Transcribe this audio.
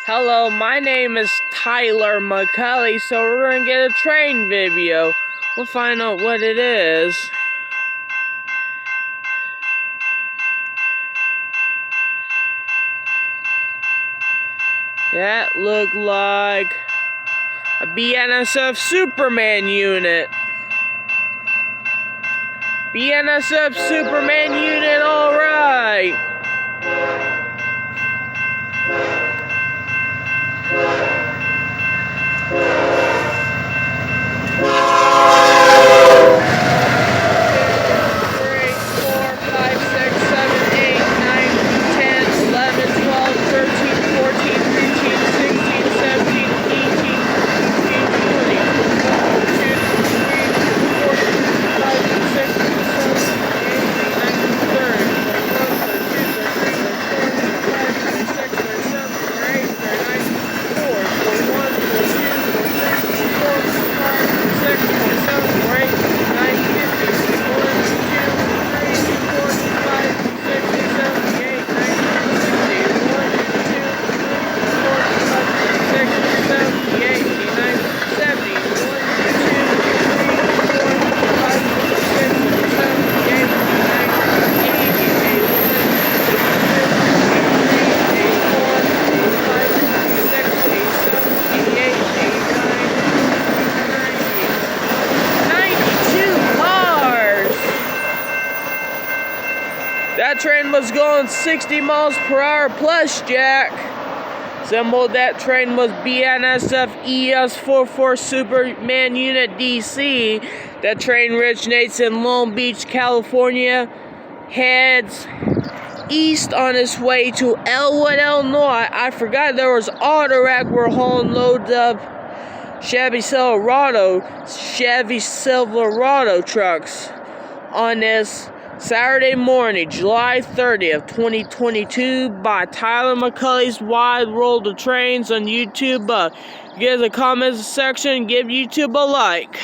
Hello, my name is Tyler McCully, so we're gonna get a train video. We'll find out what it is. That looked like a BNSF Superman unit. BNSF Superman unit, alright. That train was going 60 miles per hour plus, Jack. Symbol that train was BNSF ES44 Superman Unit DC. That train originates in Long Beach, California, heads east on its way to Elwood, Illinois. I forgot there was auto rack were hauling loads of Chevy Silverado trucks on this Saturday morning, July 30th, 2022, by Tyler McCully's Wide World of Trains on YouTube. Give the comments section, give YouTube a like.